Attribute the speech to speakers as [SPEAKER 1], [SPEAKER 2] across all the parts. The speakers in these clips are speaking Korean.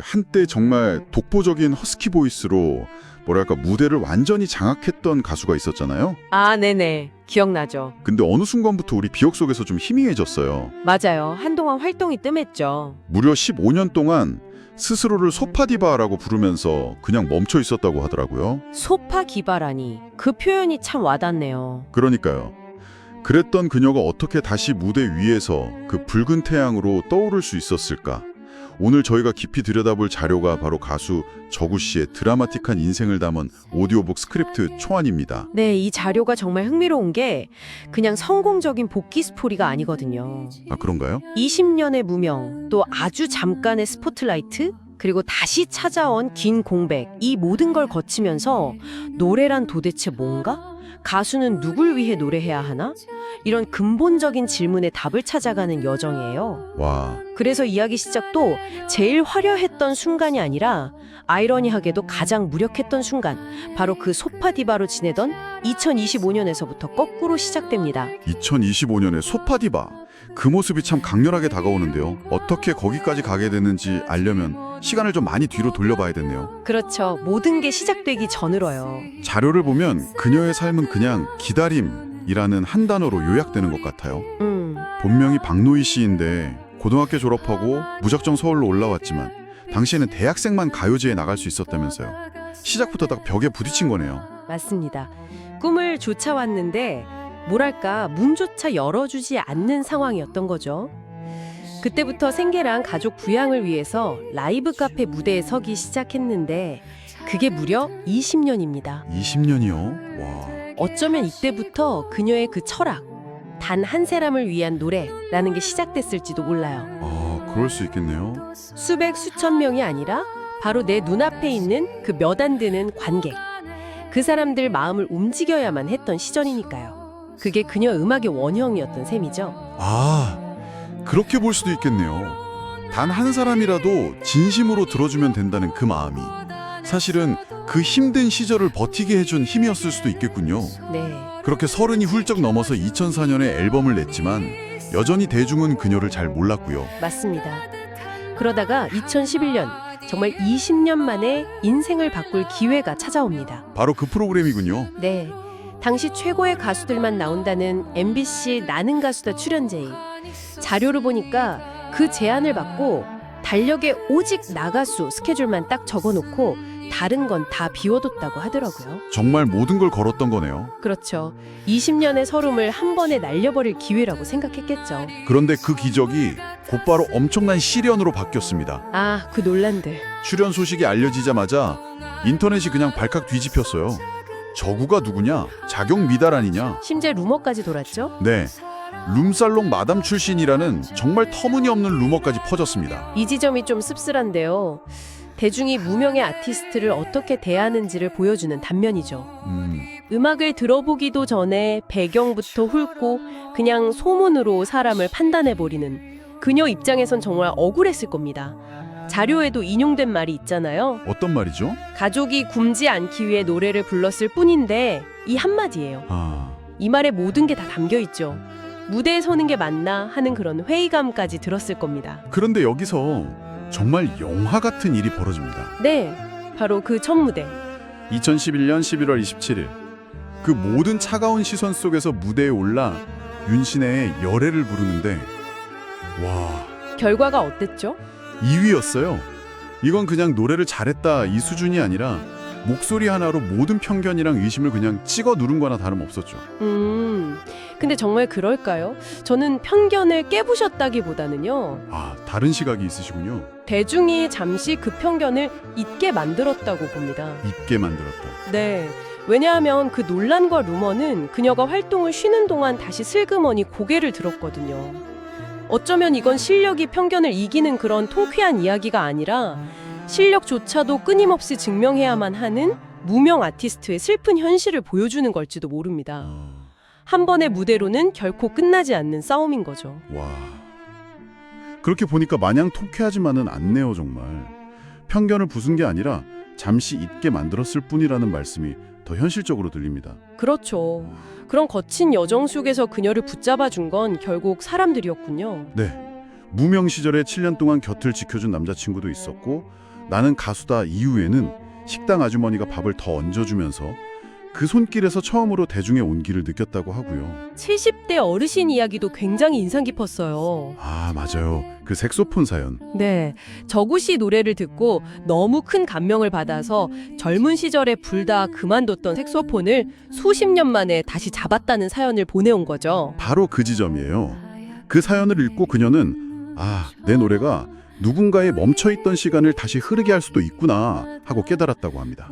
[SPEAKER 1] 한때 정말 독보적인 허스키 보이스로 뭐랄까 무대를 완전히 장악했던 가수가 있었잖아요.
[SPEAKER 2] 아, 네네. 기억나죠.
[SPEAKER 1] 근데 어느 순간부터 우리 기억 속에서 좀 희미해졌어요.
[SPEAKER 2] 맞아요. 한동안 활동이 뜸했죠.
[SPEAKER 1] 무려 15년 동안 스스로를 소파디바라고 부르면서 그냥 멈춰 있었다고 하더라고요.
[SPEAKER 2] 소파 기바라니. 그 표현이 참 와닿네요.
[SPEAKER 1] 그러니까요. 그랬던 그녀가 어떻게 다시 무대 위에서 그 붉은 태양으로 떠오를 수 있었을까? 오늘 저희가 깊이 들여다볼 자료가 바로 가수 저구 씨의 드라마틱한 인생을 담은 오디오북 스크립트 초안입니다.
[SPEAKER 2] 네, 이 자료가 정말 흥미로운 게 그냥 성공적인 복귀 스토리가 아니거든요.
[SPEAKER 1] 아, 그런가요?
[SPEAKER 2] 20년의 무명, 또 아주 잠깐의 스포트라이트, 그리고 다시 찾아온 긴 공백, 이 모든 걸 거치면서 노래란 도대체 뭔가? 가수는 누굴 위해 노래해야 하나? 이런 근본적인 질문에 답을 찾아가는 여정이에요.
[SPEAKER 1] 와,
[SPEAKER 2] 그래서 이야기 시작도 제일 화려했던 순간이 아니라 아이러니하게도 가장 무력했던 순간, 바로 그 소파 디바로 지내던 2025년에서부터 거꾸로 시작됩니다.
[SPEAKER 1] 2025년의 소파디바. 그 모습이 참 강렬하게 다가오는데요. 어떻게 거기까지 가게 됐는지 알려면 시간을 좀 많이 뒤로 돌려봐야겠네요.
[SPEAKER 2] 그렇죠. 모든 게 시작되기 전으로요.
[SPEAKER 1] 자료를 보면 그녀의 삶은 그냥 기다림이라는 한 단어로 요약되는 것 같아요. 본명이 박노희 씨인데 고등학교 졸업하고 무작정 서울로 올라왔지만 당시에는 대학생만 가요제에 나갈 수 있었다면서요. 시작부터 딱 벽에 부딪힌 거네요.
[SPEAKER 2] 맞습니다. 꿈을 쫓아왔는데 뭐랄까 문조차 열어주지 않는 상황이었던 거죠. 그때부터 생계랑 가족 부양을 위해서 라이브 카페 무대에 서기 시작했는데 그게 무려 20년입니다.
[SPEAKER 1] 20년이요? 와.
[SPEAKER 2] 어쩌면 이때부터 그녀의 그 철학, 단 한 사람을 위한 노래라는 게 시작됐을지도 몰라요.
[SPEAKER 1] 아, 그럴 수 있겠네요.
[SPEAKER 2] 수백 수천 명이 아니라 바로 내 눈앞에 있는 그 몇 안 되는 관객. 그 사람들 마음을 움직여야만 했던 시절이니까요. 그게 그녀 음악의 원형이었던 셈이죠.
[SPEAKER 1] 아, 그렇게 볼 수도 있겠네요. 단 한 사람이라도 진심으로 들어주면 된다는 그 마음이 사실은 그 힘든 시절을 버티게 해준 힘이었을 수도 있겠군요.
[SPEAKER 2] 네.
[SPEAKER 1] 그렇게 30이 훌쩍 넘어서 2004년에 앨범을 냈지만 여전히 대중은 그녀를 잘 몰랐고요.
[SPEAKER 2] 맞습니다. 그러다가 2011년 정말 20년 만에 인생을 바꿀 기회가 찾아옵니다.
[SPEAKER 1] 바로 그 프로그램이군요.
[SPEAKER 2] 네. 당시 최고의 가수들만 나온다는 MBC 나는 가수다 출연 제의. 자료를 보니까 그 제안을 받고 달력에 오직 나가수 스케줄만 딱 적어놓고 다른 건 다 비워뒀다고 하더라고요.
[SPEAKER 1] 정말 모든 걸 걸었던 거네요.
[SPEAKER 2] 그렇죠. 20년의 서름을 한 번에 날려버릴 기회라고 생각했겠죠.
[SPEAKER 1] 그런데 그 기적이 곧바로 엄청난 시련으로 바뀌었습니다.
[SPEAKER 2] 아, 그 논란들.
[SPEAKER 1] 출연 소식이 알려지자마자 인터넷이 그냥 발칵 뒤집혔어요. 저구가 누구냐? 자격 미달 아니냐?
[SPEAKER 2] 심지어 루머까지 돌았죠.
[SPEAKER 1] 네, 룸살롱 마담 출신이라는 정말 터무니없는 루머까지 퍼졌습니다.
[SPEAKER 2] 이 지점이 좀 씁쓸한데요. 대중이 무명의 아티스트를 어떻게 대하는지를 보여주는 단면이죠. 음악을 들어보기도 전에 배경부터 훑고 그냥 소문으로 사람을 판단해버리는 그녀 입장에선 정말 억울했을 겁니다. 자료에도 인용된 말이 있잖아요.
[SPEAKER 1] 어떤 말이죠?
[SPEAKER 2] 가족이 굶지 않기 위해 노래를 불렀을 뿐인데 이 한마디예요. 이 말에 모든 게 다 담겨있죠. 무대에 서는 게 맞나 하는 그런 회의감까지 들었을 겁니다.
[SPEAKER 1] 그런데 여기서 정말 영화 같은 일이 벌어집니다.
[SPEAKER 2] 네, 바로 그 첫 무대.
[SPEAKER 1] 2011년 11월 27일 그 모든 차가운 시선 속에서 무대에 올라 윤신혜의 열애를 부르는데 와,
[SPEAKER 2] 결과가 어땠죠?
[SPEAKER 1] 2위였어요. 이건 그냥 노래를 잘했다 이 수준이 아니라 목소리 하나로 모든 편견이랑 의심을 그냥 찍어 누른 거나 다름없었죠.
[SPEAKER 2] 근데 정말 그럴까요? 저는 편견을 깨부셨다기보다는요.
[SPEAKER 1] 아, 다른 시각이 있으시군요.
[SPEAKER 2] 대중이 잠시 그 편견을 잊게 만들었다고 봅니다.
[SPEAKER 1] 잊게 만들었다.
[SPEAKER 2] 네. 왜냐하면 그 논란과 루머는 그녀가 활동을 쉬는 동안 다시 슬그머니 고개를 들었거든요. 어쩌면 이건 실력이 편견을 이기는 그런 통쾌한 이야기가 아니라 실력조차도 끊임없이 증명해야만 하는 무명 아티스트의 슬픈 현실을 보여주는 걸지도 모릅니다. 한 번의 무대로는 결코 끝나지 않는 싸움인 거죠.
[SPEAKER 1] 와, 그렇게 보니까 마냥 통쾌하지만은 않네요. 정말 편견을 부순 게 아니라 잠시 잊게 만들었을 뿐이라는 말씀이 더 현실적으로 들립니다.
[SPEAKER 2] 그렇죠. 그런 거친 여정 속에서 그녀를 붙잡아 준 건 결국 사람들이었군요.
[SPEAKER 1] 네, 무명 시절에 7년 동안 곁을 지켜준 남자친구도 있었고 나는 가수다 이후에는 식당 아주머니가 밥을 더 얹어주면서 그 손길에서 처음으로 대중의 온기를 느꼈다고 하고요.
[SPEAKER 2] 70대 어르신 이야기도 굉장히 인상 깊었어요.
[SPEAKER 1] 아, 맞아요. 그 색소폰 사연.
[SPEAKER 2] 네, 저구 씨 노래를 듣고 너무 큰 감명을 받아서 젊은 시절에 불다 그만뒀던 색소폰을 수십 년 만에 다시 잡았다는 사연을 보내온 거죠.
[SPEAKER 1] 바로 그 지점이에요. 그 사연을 읽고 그녀는 내 노래가 누군가의 멈춰있던 시간을 다시 흐르게 할 수도 있구나 하고 깨달았다고 합니다.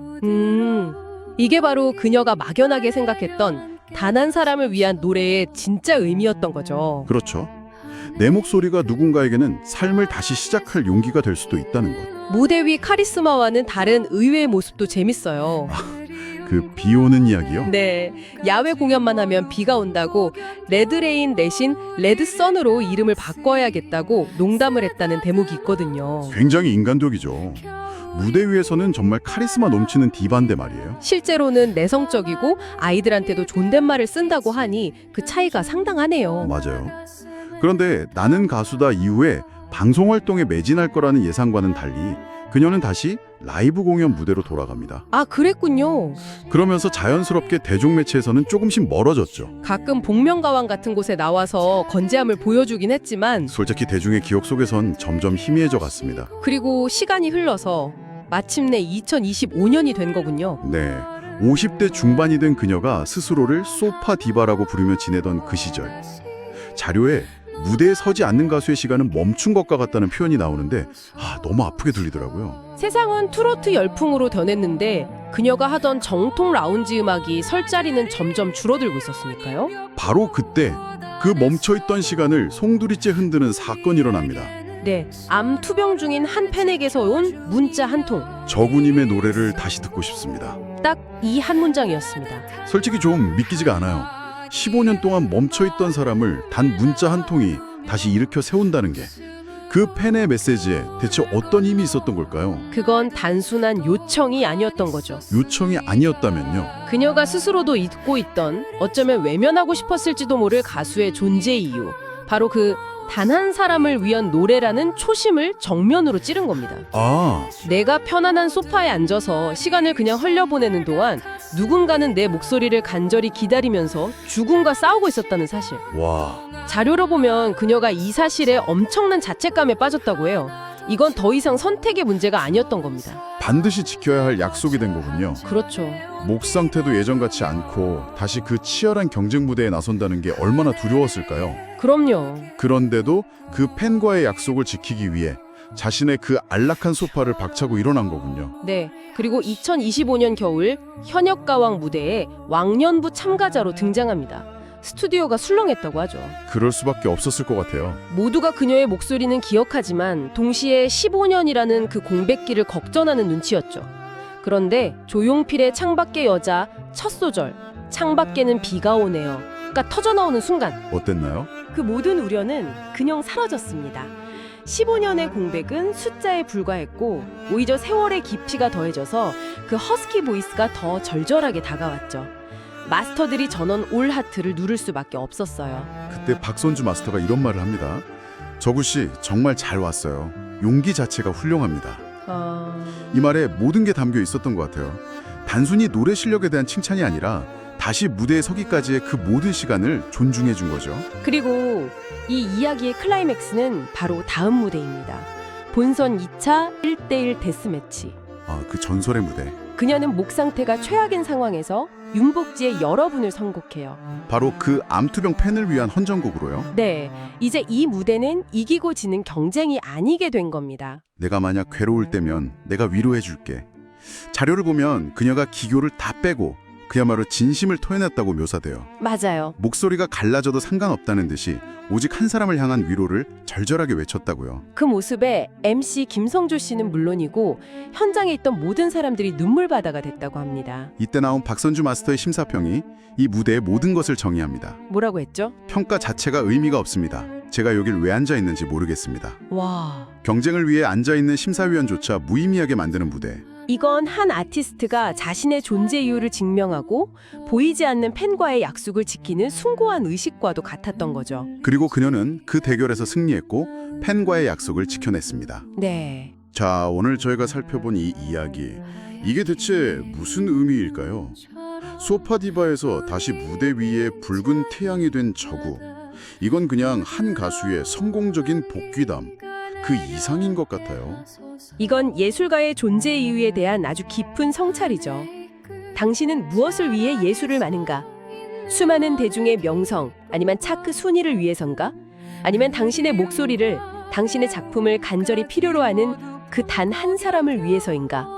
[SPEAKER 2] 이게 바로 그녀가 막연하게 생각했던 단 한 사람을 위한 노래의 진짜 의미였던 거죠.
[SPEAKER 1] 그렇죠. 내 목소리가 누군가에게는 삶을 다시 시작할 용기가 될 수도 있다는 것.
[SPEAKER 2] 무대 위 카리스마와는 다른 의외의 모습도 재밌어요.
[SPEAKER 1] 그 비 오는 이야기요?
[SPEAKER 2] 네, 야외 공연만 하면 비가 온다고 레드레인 대신 레드선으로 이름을 바꿔야겠다고 농담을 했다는 대목이 있거든요.
[SPEAKER 1] 굉장히 인간적이죠. 무대 위에서는 정말 카리스마 넘치는 디바인데 말이에요.
[SPEAKER 2] 실제로는 내성적이고 아이들한테도 존댓말을 쓴다고 하니 그 차이가 상당하네요.
[SPEAKER 1] 맞아요. 그런데 나는 가수다 이후에 방송 활동에 매진할 거라는 예상과는 달리 그녀는 다시 라이브 공연 무대로 돌아갑니다.
[SPEAKER 2] 아, 그랬군요.
[SPEAKER 1] 그러면서 자연스럽게 대중매체에서는 조금씩 멀어졌죠.
[SPEAKER 2] 가끔 복면가왕 같은 곳에 나와서 건재함을 보여주긴 했지만
[SPEAKER 1] 솔직히 대중의 기억 속에선 점점 희미해져 갔습니다.
[SPEAKER 2] 그리고 시간이 흘러서 마침내 2025년이 된 거군요.
[SPEAKER 1] 네, 50대 중반이 된 그녀가 스스로를 소파 디바라고 부르며 지내던 그 시절. 자료에 무대에 서지 않는 가수의 시간은 멈춘 것과 같다는 표현이 나오는데 너무 아프게 들리더라고요.
[SPEAKER 2] 세상은 트로트 열풍으로 변했는데 그녀가 하던 정통 라운지 음악이 설 자리는 점점 줄어들고 있었으니까요.
[SPEAKER 1] 바로 그때 그 멈춰있던 시간을 송두리째 흔드는 사건이 일어납니다.
[SPEAKER 2] 네, 암 투병 중인 한 팬에게서 온 문자 한 통.
[SPEAKER 1] 저구님의 노래를 다시 듣고 싶습니다.
[SPEAKER 2] 딱 이 한 문장이었습니다.
[SPEAKER 1] 솔직히 좀 믿기지가 않아요. 15년 동안 멈춰있던 사람을 단 문자 한 통이 다시 일으켜 세운다는 게 그 팬의 메시지에 대체 어떤 힘이 있었던 걸까요?
[SPEAKER 2] 그건 단순한 요청이 아니었던 거죠.
[SPEAKER 1] 요청이 아니었다면요?
[SPEAKER 2] 그녀가 스스로도 잊고 있던 어쩌면 외면하고 싶었을지도 모를 가수의 존재 이유. 바로 그 단 한 사람을 위한 노래라는 초심을 정면으로 찌른 겁니다. 내가 편안한 소파에 앉아서 시간을 그냥 흘려보내는 동안 누군가는 내 목소리를 간절히 기다리면서 죽음과 싸우고 있었다는 사실.
[SPEAKER 1] 와,
[SPEAKER 2] 자료로 보면 그녀가 이 사실에 엄청난 자책감에 빠졌다고 해요. 이건 더 이상 선택의 문제가 아니었던 겁니다.
[SPEAKER 1] 반드시 지켜야 할 약속이 된 거군요.
[SPEAKER 2] 그렇죠.
[SPEAKER 1] 목 상태도 예전 같지 않고 다시 그 치열한 경쟁 무대에 나선다는 게 얼마나 두려웠을까요?
[SPEAKER 2] 그럼요.
[SPEAKER 1] 그런데도 그 팬과의 약속을 지키기 위해 자신의 그 안락한 소파를 박차고 일어난 거군요.
[SPEAKER 2] 네. 그리고 2025년 겨울 현역가왕 무대에 왕년부 참가자로 등장합니다. 스튜디오가 술렁했다고 하죠.
[SPEAKER 1] 그럴 수밖에 없었을 것 같아요.
[SPEAKER 2] 모두가 그녀의 목소리는 기억하지만 동시에 15년이라는 그 공백기를 걱정하는 눈치였죠. 그런데 조용필의 창밖의 여자 첫 소절, 창밖에는 비가 오네요가 터져나오는 순간
[SPEAKER 1] 어땠나요?
[SPEAKER 2] 그 모든 우려는 그냥 사라졌습니다. 15년의 공백은 숫자에 불과했고 오히려 세월의 깊이가 더해져서 그 허스키 보이스가 더 절절하게 다가왔죠. 마스터들이 전원 올 하트를 누를 수밖에 없었어요.
[SPEAKER 1] 그때 박선주 마스터가 이런 말을 합니다. 저구씨 정말 잘 왔어요. 용기 자체가 훌륭합니다. 이 말에 모든 게 담겨 있었던 것 같아요. 단순히 노래 실력에 대한 칭찬이 아니라 다시 무대에 서기까지의 그 모든 시간을 존중해 준 거죠.
[SPEAKER 2] 그리고 이 이야기의 클라이맥스는 바로 다음 무대입니다. 본선 2차 1대1 데스매치.
[SPEAKER 1] 그 전설의 무대.
[SPEAKER 2] 그녀는 목 상태가 최악인 상황에서 윤복지의 여러분을 선곡해요.
[SPEAKER 1] 바로 그 암투병 팬을 위한 헌정곡으로요.
[SPEAKER 2] 네, 이제 이 무대는 이기고 지는 경쟁이 아니게 된 겁니다.
[SPEAKER 1] 내가 만약 괴로울 때면 내가 위로해 줄게. 자료를 보면 그녀가 기교를 다 빼고 그야말로 진심을 토해냈다고 묘사돼요.
[SPEAKER 2] 맞아요.
[SPEAKER 1] 목소리가 갈라져도 상관없다는 듯이 오직 한 사람을 향한 위로를 절절하게 외쳤다고요.
[SPEAKER 2] 그 모습에 MC 김성조 씨는 물론이고 현장에 있던 모든 사람들이 눈물바다가 됐다고 합니다.
[SPEAKER 1] 이때 나온 박선주 마스터의 심사평이 이 무대의 모든 것을 정의합니다.
[SPEAKER 2] 뭐라고 했죠?
[SPEAKER 1] 평가 자체가 의미가 없습니다. 제가 여길 왜 앉아 있는지 모르겠습니다.
[SPEAKER 2] 와.
[SPEAKER 1] 경쟁을 위해 앉아 있는 심사위원조차 무의미하게 만드는 무대.
[SPEAKER 2] 이건 한 아티스트가 자신의 존재 이유를 증명하고 보이지 않는 팬과의 약속을 지키는 숭고한 의식과도 같았던 거죠.
[SPEAKER 1] 그리고 그녀는 그 대결에서 승리했고 팬과의 약속을 지켜냈습니다.
[SPEAKER 2] 네.
[SPEAKER 1] 자, 오늘 저희가 살펴본 이 이야기, 이게 대체 무슨 의미일까요? 소파 디바에서 다시 무대 위에 붉은 태양이 된 저구, 이건 그냥 한 가수의 성공적인 복귀담, 그 이상인 것 같아요.
[SPEAKER 2] 이건 예술가의 존재 이유에 대한 아주 깊은 성찰이죠. 당신은 무엇을 위해 예술을 하는가? 수많은 대중의 명성, 아니면 차크 순위를 위해선가? 아니면 당신의 목소리를, 당신의 작품을 간절히 필요로 하는 그 단 한 사람을 위해서인가?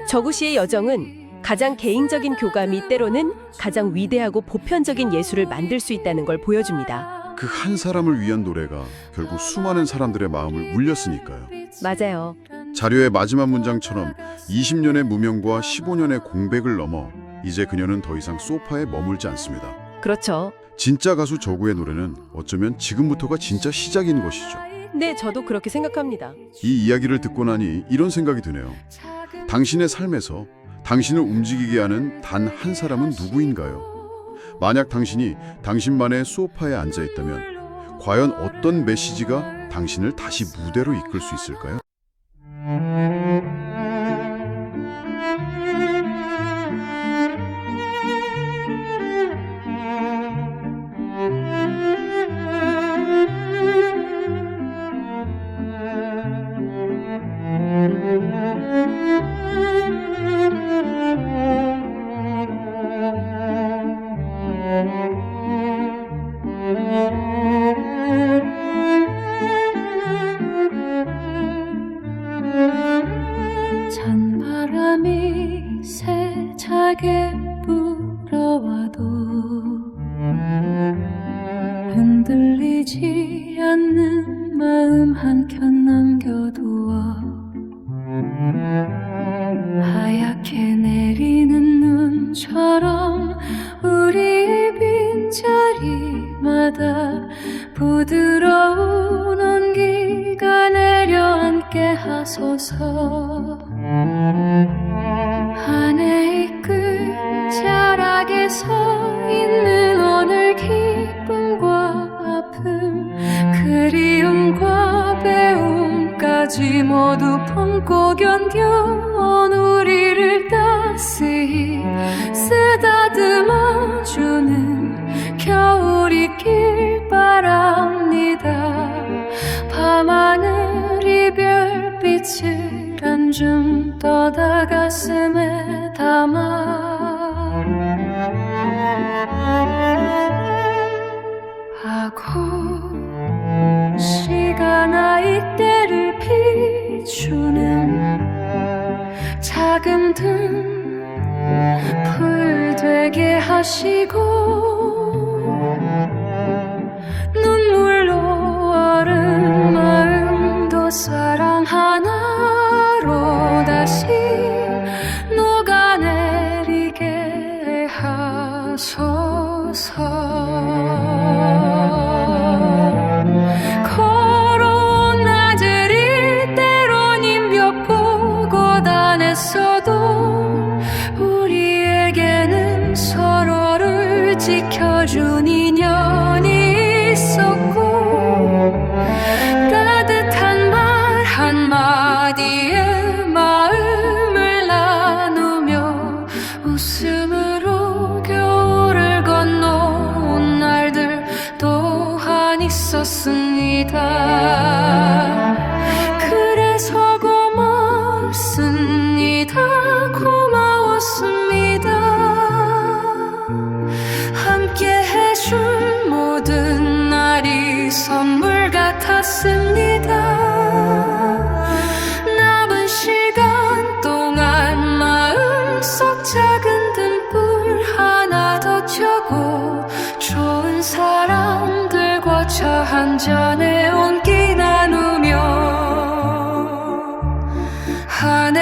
[SPEAKER 2] 저구 씨의 여정은 가장 개인적인 교감이 때로는 가장 위대하고 보편적인 예술을 만들 수 있다는 걸 보여줍니다.
[SPEAKER 1] 그 한 사람을 위한 노래가 결국 수많은 사람들의 마음을 울렸으니까요.
[SPEAKER 2] 맞아요.
[SPEAKER 1] 자료의 마지막 문장처럼 20년의 무명과 15년의 공백을 넘어 이제 그녀는 더 이상 소파에 머물지 않습니다.
[SPEAKER 2] 그렇죠.
[SPEAKER 1] 진짜 가수 저구의 노래는 어쩌면 지금부터가 진짜 시작인 것이죠.
[SPEAKER 2] 네, 저도 그렇게 생각합니다.
[SPEAKER 1] 이 이야기를 듣고 나니 이런 생각이 드네요. 당신의 삶에서 당신을 움직이게 하는 단 한 사람은 누구인가요? 만약 당신이 당신만의 소파에 앉아 있다면 과연 어떤 메시지가 당신을 다시 무대로 이끌 수 있을까요?
[SPEAKER 3] 찬바람이 세차게 불어와도 흔들리지 않는 마음 한켠 남겨두어 하얗게 내리는 눈처럼 우리의 빈자리마다 부드러운 온기가 내려앉게 하소서. 하늘이 끝자락에 서 있는 오늘 기쁨과 아픔, 그리움과 배움까지 모두 품고 견뎌온 우리를 따스히 쓰다듬어주는 겨울이길 바랍니다. 밤하늘이 별빛을 한 줌 떠다 가슴에 담아 하고 시간아 이때를 비추는 작은 등 불되게 하시고 눈물로 얼은 마음도 사랑 하나로 다시 녹아내리게 하소서. 걸어온 날들이 때론 힘겹고 고단했어도 우리에게는 서로를 지켜준 인연이 있었고 따뜻한 말 한마디에 마음을 나누며 웃음으로 겨울을 건너온 날들 또한 있었습니다. 그래서 고맙습니다. 고마웠습니다. 함께 해준 모든 날이 선물 같았습니다. 남은 시간 동안 마음속 작은 등불 하나 더 켜고 좋은 사람들과 차 한 잔에 온기 나누며 하늘